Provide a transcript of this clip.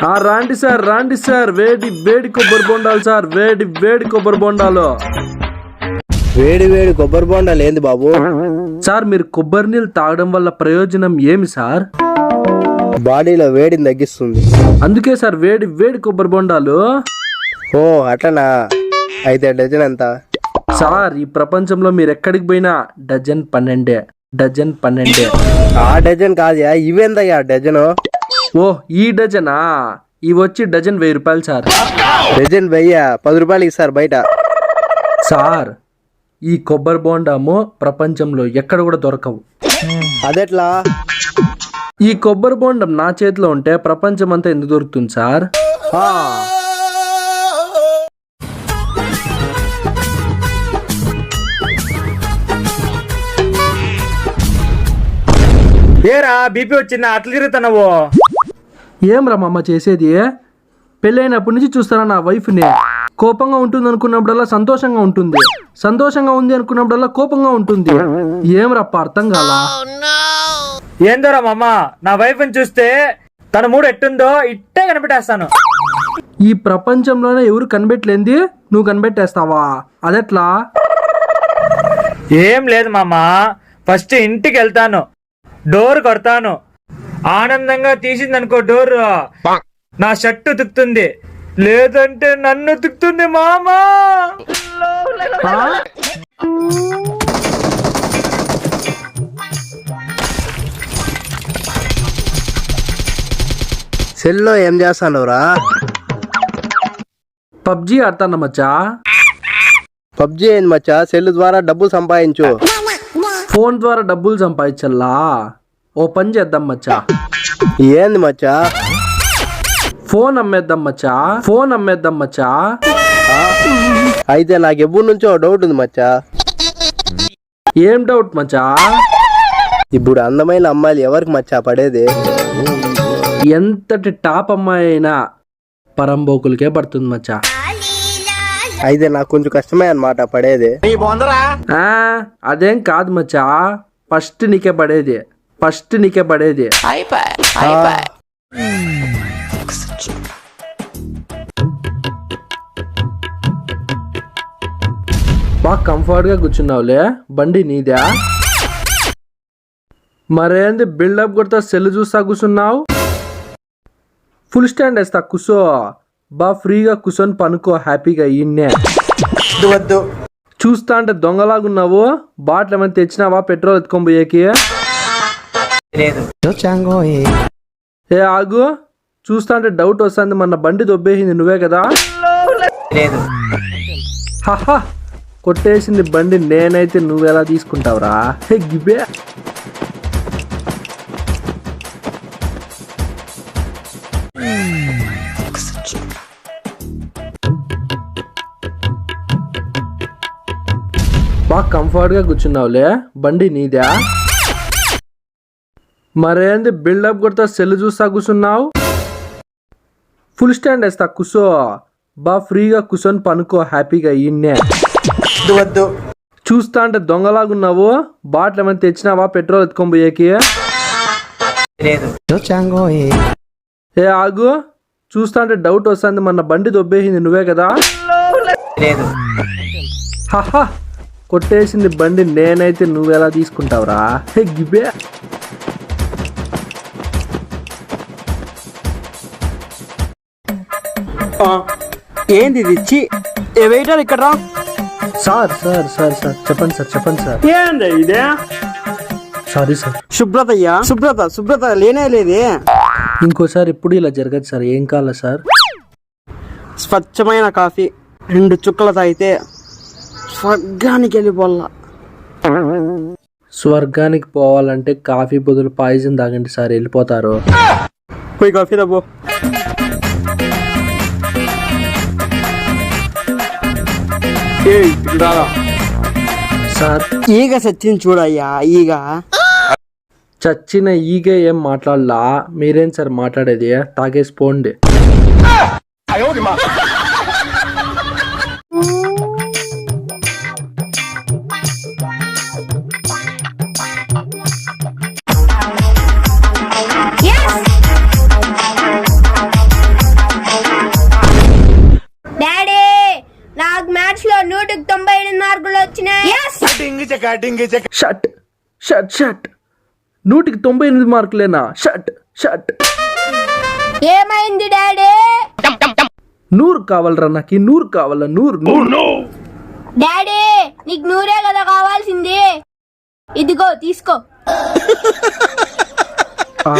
రాండి సార్ వేడి వేడి కొబ్బరి బొండాలు సార్, వేడి వేడి కొబ్బరి బొండాలు. వేడి వేడి కొబ్బరి బొండాలు ఏంది బాబు? సార్ మీరు కొబ్బరి నీళ్ళు తాగడం వల్ల ప్రయోజనం ఏమి సార్? బాడీలో వేడిని తగ్గిస్తుంది. అందుకే సార్ వేడి వేడి కొబ్బరి బొండాలు. ఓ అట్లనా? అయితే డజన్ ఎంత? సార్ ఈ ప్రపంచంలో మీరు ఎక్కడికి పోయినా డజన్ 12. ఆ డజన్ కాదయా, ఇవేందయ్యా డజను? ఓ ఈ డజనా? ఇవి వచ్చి డజన్ 1000 రూపాయలు సార్. డజన్ 1000? 10 రూపాయలకి సార్ బయట. సార్ ఈ కొబ్బరి బొండాము ప్రపంచంలో ఎక్కడ కూడా దొరకవు. అదెట్లా? ఈ కొబ్బరి బొండం నా చేతిలో ఉంటే ప్రపంచం అంతా ఎందుకు దొరుకుతుంది సార్? ఏరా బీపీ వచ్చిందా? అట్లా తిరుగుతున్నావు? ఏం రా మామ చేసేది? పెళ్ళైనప్పటి నుంచి చూస్తారా నా వైఫ్ని. కోపంగా ఉంటుంది అనుకున్నప్పుడల్లా సంతోషంగా ఉంటుంది, సంతోషంగా ఉంది అనుకున్నప్పుడల్లా కోపంగా ఉంటుంది. ఏం రప్ప అర్థం కాలా? ఏందోరా మామ, నా వైఫ్ ని చూస్తే తన మూడు ఎట్టుందో ఇట్టే కనిపెట్టేస్తాను. ఈ ప్రపంచంలోనే ఎవరు కనిపెట్టలేంది నువ్వు కనిపెట్టేస్తావా? అదెట్లా? ఏం లేదు మామ, ఫస్ట్ ఇంటికి వెళ్తాను, డోర్ కొడతాను, ఆనందంగా తీసిందనుకో డోర్, నా షర్టు ఉతుకుతుంది, లేదంటే నన్ను ఉతుకుతుంది మామా. సెల్లో ఏం చేస్తానురా? పబ్జి ఆడతాను మచ్చా. పబ్జి ఏంది మచ్చా? సెల్ ద్వారా డబ్బులు సంపాదించు. ఫోన్ ద్వారా డబ్బులు సంపాదించల్లా? ఓ పని చేద్దాం మచ్చా. ఏంది మచ్చా? ఫోన్ అమ్మేద్దాం మచ్చా. అయితే నాకు ఎప్పుడు నుంచో డౌట్ ఉంది మచ్చా. ఏం డౌట్ మచ్చా? ఇప్పుడు అందమైన అమ్మాయిలు ఎవరికి మచ్చా పడేది? ఎంతటి టాప్ అమ్మాయి అయినా పరంబోకులకే పడుతుంది మచ్చా. అయితే నాకు కొంచెం కష్టమే అన్నమాట పడేది. అదేం కాదు మచ్చా, ఫస్ట్ నీకే పడేది. బాగా కంఫర్ట్ గా కూర్చున్నావులే, బండి నీదా? మరేంది బిల్డప్ కొడతా సెల్ చూస్తా కూర్చున్నావు? ఫుల్ స్టాండ్ వేస్తా కూసో, బా ఫ్రీగా కూర్చొని పనుకో హ్యాపీగా. ఇన్నే వద్దు చూస్తా అంటే దొంగలాగున్నావు. బాటిల్ ఏమైనా తెచ్చినావా పెట్రోల్ ఎత్తుకొని పోయేకి? ఏ ఆగు, చూస్తా అంటే డౌట్ వస్తుంది, మన బండి దొబ్బేసింది నువ్వే కదా? హహా, కొట్టేసింది బండి నేనైతే నువ్వెలా తీసుకుంటావురా? హే గిబే. బాగా కంఫర్ట్ గా కూర్చున్నావులే, బండి నీదా? మరేంది బిల్డప్ కొడతా సెల్ చూస్తా కూర్చున్నావు? ఫుల్ స్టాండ్ వేస్తా కూసో, బా ఫ్రీగా కూర్చొని పనుకో హ్యాపీగా. ఇన్నే వద్దు చూస్తా అంటే దొంగలాగున్నావు. బాటిల్ ఏమైనా తెచ్చినావా పెట్రోల్ ఎత్తుకొని పోయేకి? ఏ ఆగు, చూస్తా అంటే డౌట్ వస్తుంది, మన బండి దొబ్బేసింది నువ్వే కదా? హహా, కొట్టేసింది బండి నేనైతే నువ్వెలా తీసుకుంటావురా? హే గిబే. ఏంది ఇది? వెయిటర్ ఇక్కడ రా. సార్ చెప్పండి సార్. ఏంది ఇదే? Sorry sir. శుభ్రత లేనే లేదే. ఇంకోసారి ఎప్పుడు ఇలా జరగదు సార్. ఏం కావాలా సార్? స్వచ్ఛమైన కాఫీ 2 చుక్కలు తాగితే స్వర్గానికి వెళ్ళిపోవాల. స్వర్గానికి పోవాలంటే కాఫీ బదులు పాయిజన్ తాగండి సార్, వెళ్ళిపోతారు. పోయి కాఫీ తాగో. సార్ ఈగ సచ్చింది చూడయ్యా, ఈగ. చచ్చిన ఈగే ఏం మాట్లాడలా, మీరేం సార్ మాట్లాడేది? తాగేసి పోండి. వచ్చినాయి. షట్ షట్ షట్ 198 మార్కులేనా? Shut shut. ఏమైంది డాడీ? 100 కావాలరా, నాకు 100 కావాలా? 100. డాడీ నీకు 100 కదా కావాల్సింది, ఇదిగో తీసుకో. ఆ.